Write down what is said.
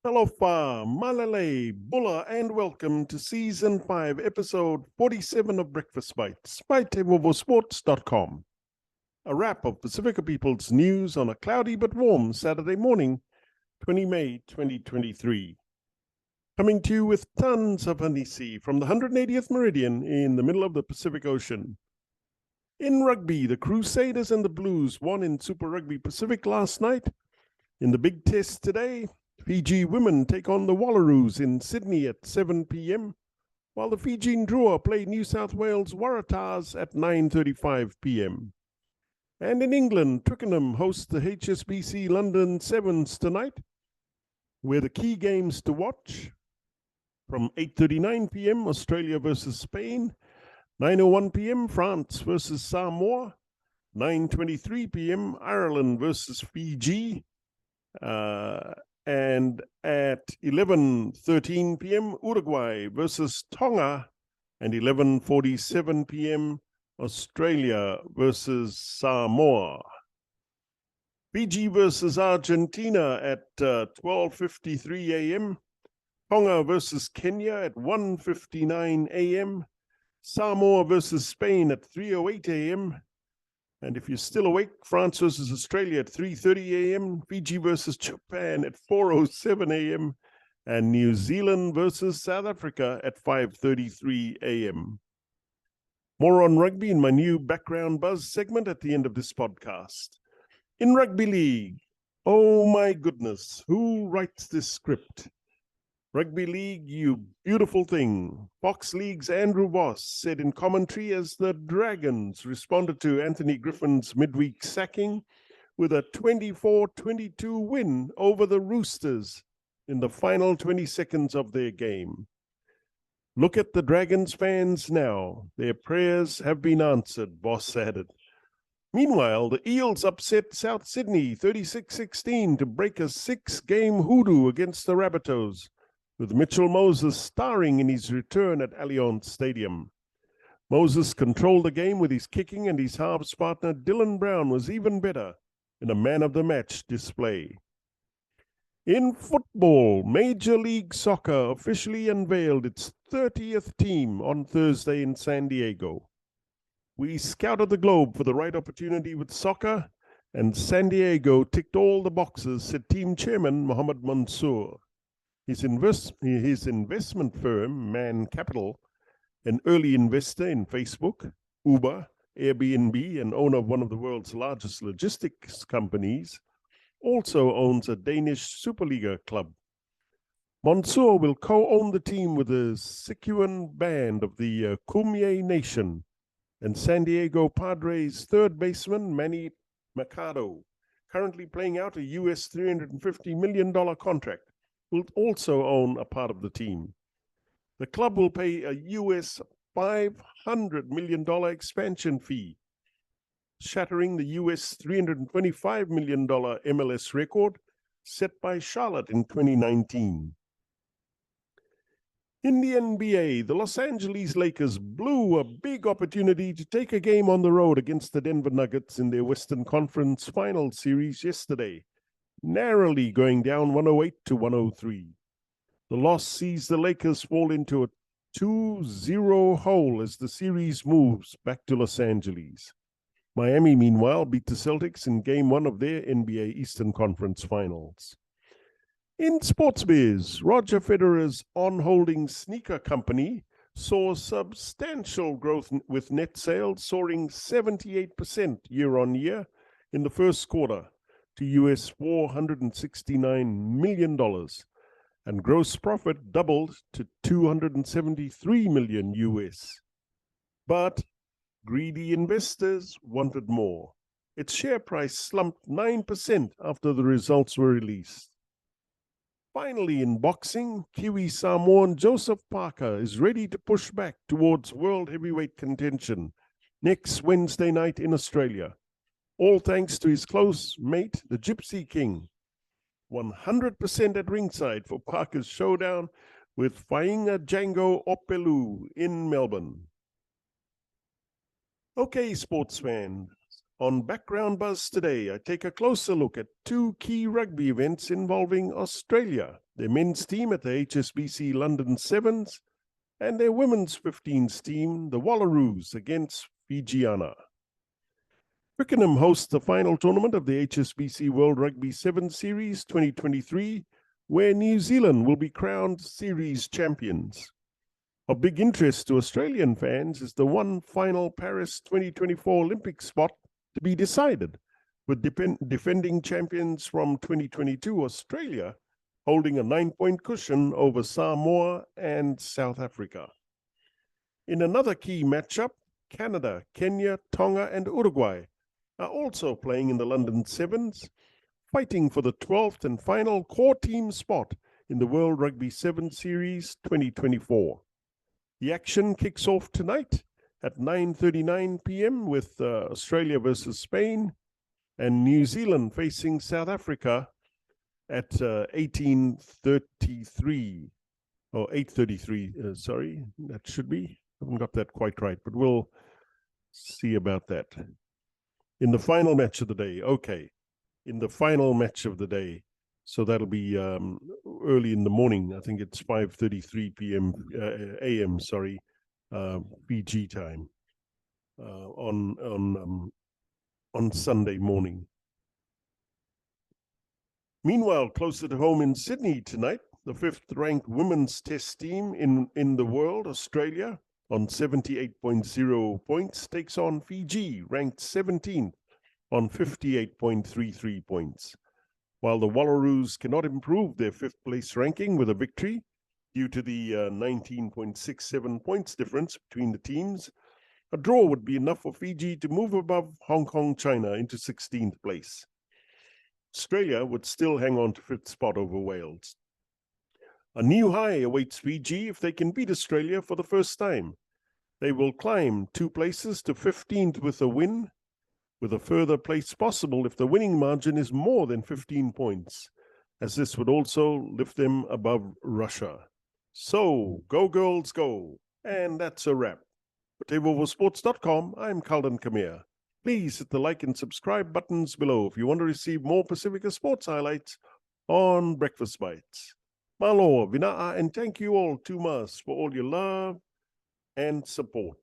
Talofa, Malale, Bula, and welcome to Season 5, Episode 47 of Breakfast Bites by TEIVOVOsports.com. A wrap of Pasifika People's news on a cloudy but warm Saturday morning, 20 May 2023. Coming to you with tons of hanisi from the 180th meridian in the middle of the Pacific Ocean. In rugby, the Crusaders and the Blues won in Super Rugby Pacific last night. In the big test today, Fiji Women take on the Wallaroos in Sydney at 7 p.m, while the Fijian Drua play New South Wales Waratahs at 9:35 p.m. And in England, Twickenham hosts the HSBC London Sevens tonight, where the key games to watch: from 8:39 p.m, Australia versus Spain, 9:01 p.m, France versus Samoa, 9:23 p.m, Ireland versus Fiji, and at 11:13 p.m, Uruguay versus Tonga, and 11:47 p.m, Australia versus Samoa. Fiji versus Argentina at 12:53 a.m, Tonga versus Kenya at 1:59 a.m, Samoa versus Spain at 3:08 a.m, and if you're still awake, France versus Australia at 3:30 a.m, Fiji versus Japan at 4:07 a.m, and New Zealand versus South Africa at 5:33 a.m. More on rugby in my new Background Buzz segment at the end of this podcast. In Rugby League, oh my goodness, who writes this script? Rugby League, you beautiful thing. Fox League's Andrew Voss said in commentary as the Dragons responded to Anthony Griffin's midweek sacking with a 24-22 win over the Roosters in the final 20 seconds of their game. Look at the Dragons fans now. Their prayers have been answered, Voss added. Meanwhile, the Eels upset South Sydney 36-16 to break a 6-game hoodoo against the Rabbitohs, with Mitchell Moses starring in his return at Allianz Stadium. Moses controlled the game with his kicking, and his halves partner Dylan Brown was even better in a man-of-the-match display. In football, Major League Soccer officially unveiled its 30th team on Thursday in San Diego. We scouted the globe for the right opportunity with soccer, and San Diego ticked all the boxes, said team chairman Mohammed Mansour. His investment firm, Man Capital, an early investor in Facebook, Uber, Airbnb, and owner of one of the world's largest logistics companies, also owns a Danish Superliga club. Mansour will co-own the team with the Sicuan band of the Kumeyaay Nation and San Diego Padres third baseman Manny Machado, currently playing out a US $350 million contract, will also own a part of the team. The club will pay a US $500 million expansion fee, shattering the US $325 million MLS record set by Charlotte in 2019. In the NBA, the Los Angeles Lakers blew a big opportunity to take a game on the road against the Denver Nuggets in their Western Conference Finals series yesterday, narrowly going down 108-103. The loss sees the Lakers fall into a 2-0 hole as the series moves back to Los Angeles. Miami, meanwhile, beat the Celtics in Game 1 of their NBA Eastern Conference Finals. In sports biz, Roger Federer's on-holding sneaker company saw substantial growth with net sales soaring 78% year-on-year in the first quarter to US $469 million, and gross profit doubled to $273 million US. But greedy investors wanted more. Its share price slumped 9% after the results were released. Finally, in boxing, Kiwi Samoan Joseph Parker is ready to push back towards world heavyweight contention next Wednesday night in Australia, all thanks to his close mate, the Gypsy King. 100% at ringside for Parker's showdown with Fainga Django Opelu in Melbourne. Okay, sports fans, on Background Buzz today, I take a closer look at two key rugby events involving Australia their men's team at the HSBC London Sevens, and their women's 15s team, the Wallaroos, against Fijiana. Twickenham hosts the final tournament of the HSBC World Rugby 7 Series 2023, where New Zealand will be crowned series champions. Of big interest to Australian fans is the one final Paris 2024 Olympic spot to be decided, with defending champions from 2022 Australia holding a 9-point cushion over Samoa and South Africa. In another key matchup, Canada, Kenya, Tonga, and Uruguay are also playing in the London Sevens, fighting for the 12th and final core team spot in the World Rugby 7 Series 2024. The action kicks off tonight at 9:39 p.m. with Australia versus Spain and New Zealand facing South Africa at 18:33 or 8:33. Sorry, that should be. I haven't got that quite right, but we'll see about that. In the final match of the day, so that'll be early in the morning. I think it's 5:33 p.m. a.m. Sorry, Fiji time on Sunday morning. Meanwhile, closer to home in Sydney tonight, the 5th-ranked women's test team in the world, Australia, on 78.0 points, takes on Fiji, ranked 17th on 58.33 points. While the Wallaroos cannot improve their 5th-place ranking with a victory due to the 19.67 points difference between the teams, a draw would be enough for Fiji to move above Hong Kong, China into 16th place. Australia would still hang on to 5th spot over Wales. A new high awaits Fiji if they can beat Australia for the first time. They will climb 2 places to 15th with a win, with a further place possible if the winning margin is more than 15 points, as this would also lift them above Russia. So, go girls, go. And that's a wrap. For TEIVOVOsports.com, I'm Kaldan Kamir. Please hit the like and subscribe buttons below if you want to receive more Pasifika sports highlights on Breakfast Bites. Malo, Vina'a, and thank you all too much for all your love and support.